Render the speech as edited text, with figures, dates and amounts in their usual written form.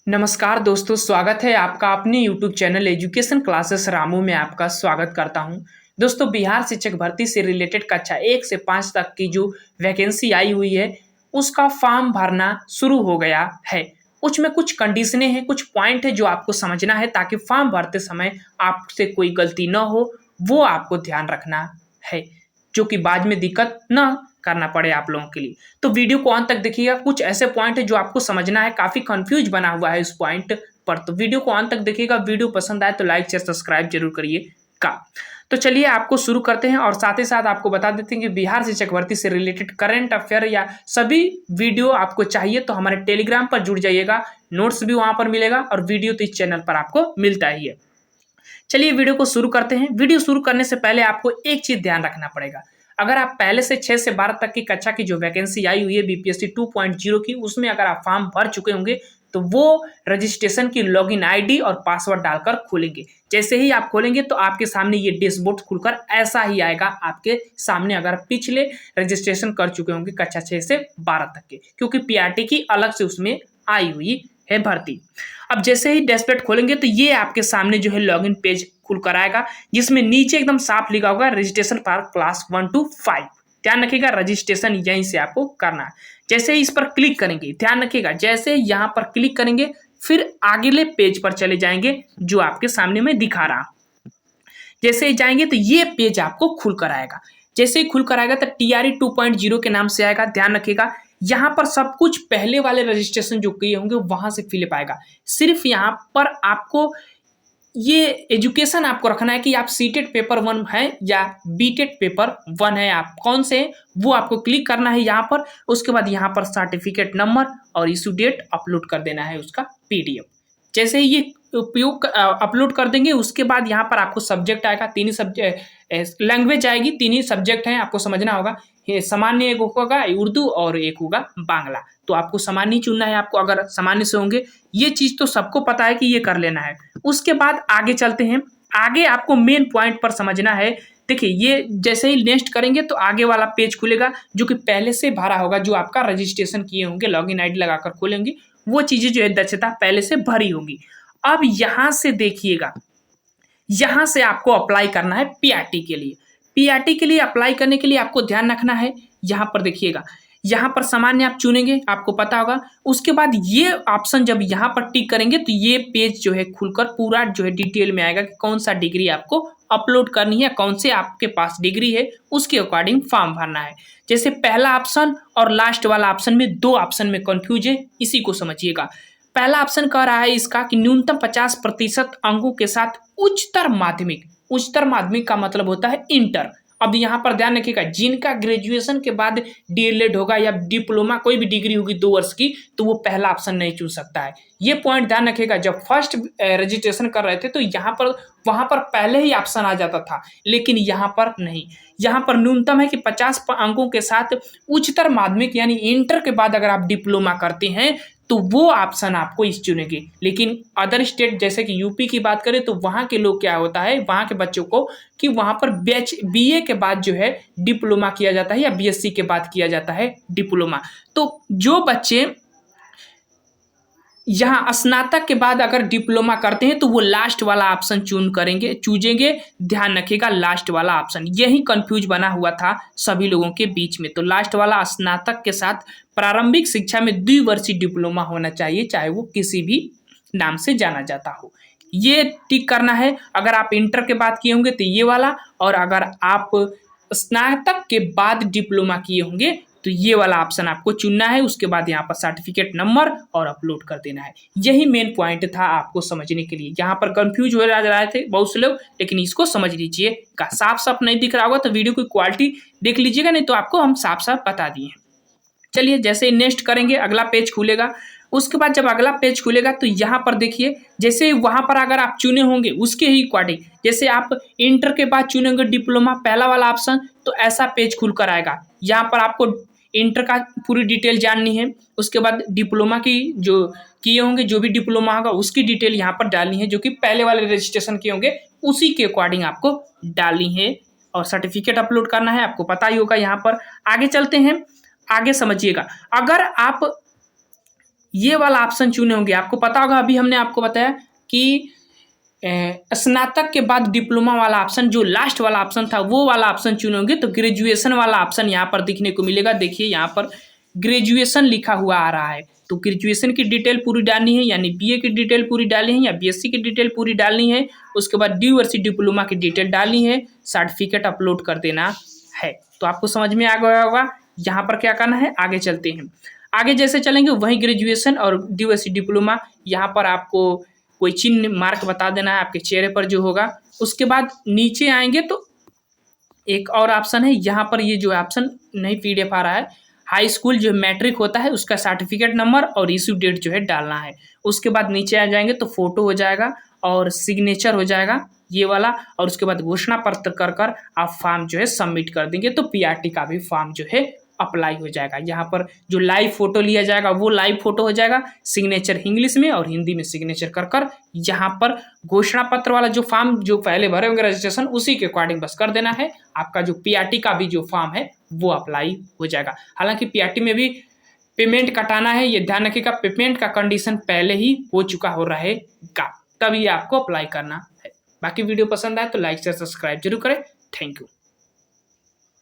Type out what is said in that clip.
नमस्कार दोस्तों, स्वागत है आपका अपने YouTube channel education classes Ramu में आपका स्वागत करता हूं। दोस्तों, बिहार शिक्षक भर्ती से रिलेटेड कक्षा 1 से 5 तक की जो वैकेंसी आई हुई है, उसका फॉर्म भरना शुरू हो गया है। उसमें कुछ कंडीशनें हैं, कुछ पॉइंट है जो आपको समझना है ताकि फॉर्म भरते समय आपसे कोई गलती न हो, वो आपको ध्यान रखना है, जो कि बाद में दिक्कत ना करना पड़े आप लोगों के लिए। तो वीडियो को अंत तक देखिएगा। कुछ ऐसे पॉइंट है जो आपको समझना है, काफी कंफ्यूज बना हुआ है इस पॉइंट पर, तो वीडियो को अंत तक देखिएगा। वीडियो पसंद आए तो लाइक शेयर सब्सक्राइब जरूर करिएगा। तो चलिए आपको शुरू करते हैं और साथ ही साथ आपको बता देते हैं कि बिहार शिक्षक भर्ती से रिलेटेड करंट अफेयर या सभी वीडियो आपको चाहिए तो हमारे टेलीग्राम पर जुड़ जाइएगा। नोट्स भी वहां पर मिलेगा और वीडियो तो इस चैनल पर आपको मिलता ही है। चलिए वीडियो को शुरू करते हैं। वीडियो शुरू करने से पहले आपको एक चीज ध्यान रखना पड़ेगा। अगर आप पहले से 6 से 12 तक की कक्षा की जो वैकेंसी आई हुई है बीपीएससी 2.0 की, उसमें अगर आप फॉर्म भर चुके होंगे तो वो रजिस्ट्रेशन की लॉगिन आईडी और पासवर्ड डालकर खोलेंगे। जैसे ही आप खोलेंगे तो आपके सामने ये डैशबोर्ड खुलकर ऐसा ही आएगा आपके सामने, अगर पिछले रजिस्ट्रेशन कर चुके होंगे कक्षा 6 से 12 तक के, क्योंकि पीआरटी की अलग से उसमें आई हुई है भर्ती। अब जैसे ही डैशबोर्ड खोलेंगे तो ये आपके सामने जो है लॉगिन पेज खुल कर आएगा, जिसमें नीचे एकदम साफ लिखा होगा रजिस्ट्रेशन फॉर क्लास 1 to 5। ध्यान रखिएगा, रजिस्ट्रेशन यहीं से आपको करना है। जैसे ही इस पर क्लिक करेंगे, ध्यान रखिएगा, जैसे यहाँ पर क्लिक करेंगे फिर अगले पेज पर चले जाएंगे जो आपके सामने में दिखा रहा। जैसे ही जाएंगे तो ये पेज आपको खुल कर आएगा। जैसे ही खुल कर आएगा तो टीआरई 2.0 के नाम से आएगा। ध्यान रखिएगा, यहाँ पर सब कुछ पहले वाले रजिस्ट्रेशन जो किए होंगे वहां से फिल पाएगा। सिर्फ यहाँ पर आपको ये एजुकेशन आपको रखना है कि आप सीटेट पेपर 1 है या बीटेट पेपर 1 है, आप कौन से वो आपको क्लिक करना है यहाँ पर। उसके बाद यहाँ पर सर्टिफिकेट नंबर और इशू डेट अपलोड कर देना है उसका पीडीएफ। जैसे ही ये उपयोग अपलोड कर देंगे उसके बाद यहाँ पर आपको सब्जेक्ट आएगा। 3 ही सब्जेक्ट लैंग्वेज आएगी, 3 ही सब्जेक्ट हैं, आपको समझना होगा। सामान्य एक होगा उर्दू और एक होगा बांग्ला। तो आपको सामान्य चुनना है। आपको अगर सामान्य से होंगे, ये चीज तो सबको पता है कि ये कर लेना है। उसके बाद आगे चलते हैं। आगे आपको मेन पॉइंट पर समझना है। देखिए, ये जैसे ही नेक्स्ट करेंगे तो आगे वाला पेज खुलेगा जो कि पहले से भरा होगा, जो आपका रजिस्ट्रेशन किए होंगे, लॉगिन आईडी लगाकर खोलेंगे, वो चीजें जो है दक्षता पहले से भरी होंगी। अब यहां से देखिएगा, यहां से आपको अप्लाई करना है पीआरटी के लिए। पीआरटी के लिए अप्लाई करने के लिए आपको ध्यान रखना है, यहां पर देखिएगा, यहाँ पर सामान्य आप चुनेंगे, आपको पता होगा। उसके बाद ये ऑप्शन जब यहाँ पर टिक करेंगे तो ये पेज जो है खुलकर पूरा जो है डिटेल में आएगा कि कौन सा डिग्री आपको अपलोड करनी है, कौन से आपके पास डिग्री है, उसके अकॉर्डिंग फॉर्म भरना है। जैसे पहला ऑप्शन और लास्ट वाला ऑप्शन में 2 ऑप्शन में कंफ्यूज है, इसी को समझिएगा। पहला ऑप्शन कह रहा है इसका कि न्यूनतम 50% अंकों के साथ उच्चतर माध्यमिक। उच्चतर माध्यमिक का मतलब होता है इंटर। अब यहाँ पर ध्यान रखिएगा, जिनका ग्रेजुएशन के बाद डीएलएड होगा या डिप्लोमा कोई भी डिग्री होगी 2 वर्ष की, तो वो पहला ऑप्शन नहीं चुन सकता है। ये पॉइंट ध्यान रखिएगा। जब फर्स्ट रजिस्ट्रेशन कर रहे थे तो यहाँ पर वहां पर पहले ही ऑप्शन आ जाता था, लेकिन यहाँ पर नहीं। यहाँ पर न्यूनतम है कि 50 अंकों के साथ उच्चतर माध्यमिक यानी इंटर के बाद अगर आप डिप्लोमा करते हैं तो वो ऑप्शन आपको इस चुनेंगे। लेकिन अदर स्टेट जैसे कि यूपी की बात करें तो वहाँ के लोग क्या होता है, वहाँ के बच्चों को कि वहाँ पर बीए के बाद जो है डिप्लोमा किया जाता है या बीएससी के बाद किया जाता है डिप्लोमा। तो जो बच्चे यहाँ स्नातक के बाद अगर डिप्लोमा करते हैं तो वो लास्ट वाला ऑप्शन चूजेंगे। ध्यान रखिएगा, लास्ट वाला ऑप्शन, यही कंफ्यूज बना हुआ था सभी लोगों के बीच में। तो लास्ट वाला स्नातक के साथ प्रारंभिक शिक्षा में 2 वर्षीय डिप्लोमा होना चाहिए, चाहे वो किसी भी नाम से जाना जाता हो। ये टिक करना है। अगर आप इंटर के बाद किए होंगे तो ये वाला, और अगर आप स्नातक के बाद डिप्लोमा किए होंगे तो ये वाला ऑप्शन आपको चुनना है। उसके बाद यहाँ पर सर्टिफिकेट नंबर और अपलोड कर देना है। यही मेन पॉइंट था आपको समझने के लिए। यहाँ पर कंफ्यूज हो रहे थे बहुत से लोग, लेकिन इसको समझ लीजिए। साफ साफ नहीं दिख रहा होगा तो वीडियो की क्वालिटी देख लीजिएगा, नहीं तो आपको हम साफ साफ बता दिए। चलिए, जैसे नेक्स्ट करेंगे अगला पेज खुलेगा। उसके बाद जब अगला पेज खुलेगा तो यहाँ पर देखिए, जैसे वहां पर अगर आप चुने होंगे उसके ही अकॉर्डिंग, जैसे आप इंटर के बाद चुनेंगे डिप्लोमा पहला वाला ऑप्शन, तो ऐसा पेज खुल कर आएगा। यहाँ पर आपको इंटर का पूरी डिटेल जाननी है। उसके बाद डिप्लोमा की जो किए होंगे, जो भी डिप्लोमा होगा उसकी डिटेल यहाँ पर डालनी है, जो कि पहले वाले रजिस्ट्रेशन किए होंगे उसी के अकॉर्डिंग आपको डालनी है। और सर्टिफिकेट अपलोड करना है, आपको पता ही होगा। यहाँ पर आगे चलते हैं, आगे समझिएगा। अगर आप ये वाला ऑप्शन चुने होंगे। आपको पता होगा अभी हमने आपको बताया कि स्नातक के बाद डिप्लोमा वाला ऑप्शन, जो लास्ट वाला ऑप्शन था वो वाला ऑप्शन चुने होंगे तो ग्रेजुएशन वाला ऑप्शन यहाँ पर दिखने को मिलेगा। देखिए यहाँ पर ग्रेजुएशन लिखा हुआ आ रहा है, तो ग्रेजुएशन की डिटेल पूरी डालनी है, यानी बीए की डिटेल पूरी डालनी है या बीएससी की डिटेल पूरी डालनी है। उसके बाद ड्यू डिप्लोमा की डिटेल डालनी है, सर्टिफिकेट अपलोड कर देना है। तो आपको समझ में आ गया होगा यहाँ पर क्या करना है। आगे चलते हैं, आगे जैसे चलेंगे वहीं ग्रेजुएशन और ड्यू डिप्लोमा, यहाँ पर आपको कोई चिन्ह मार्क बता देना है आपके चेहरे पर जो होगा। उसके बाद नीचे आएंगे तो एक और ऑप्शन है, यहाँ पर ये जो ऑप्शन नहीं पीडीएफ आ रहा है, हाई स्कूल जो मैट्रिक होता है उसका सर्टिफिकेट नंबर और इशू डेट जो है डालना है। उसके बाद नीचे आ जाएंगे तो फोटो हो जाएगा और सिग्नेचर हो जाएगा ये वाला, और उसके बाद घोषणा पत्र कर आप फॉर्म जो है सबमिट कर देंगे तो पीआरटी का भी फॉर्म जो है अप्लाई हो जाएगा। यहाँ पर जो लाइव फोटो लिया जाएगा वो लाइव फोटो हो जाएगा, सिग्नेचर इंग्लिश में और हिंदी में सिग्नेचर कर यहाँ पर घोषणा पत्र वाला जो फॉर्म जो पहले भरे होंगे रजिस्ट्रेशन उसी के अकॉर्डिंग बस कर देना है। आपका जो पीआरटी का भी जो फॉर्म है वो अप्लाई हो जाएगा। हालांकि पीआरटी में भी पेमेंट कटाना है, ये ध्यान रखिएगा, पेमेंट का कंडीशन पहले ही हो चुका हो रहेगा, तभी आपको अप्लाई करना है। बाकी वीडियो पसंद आए तो लाइक शेयर सब्सक्राइब जरूर करें। Thank you.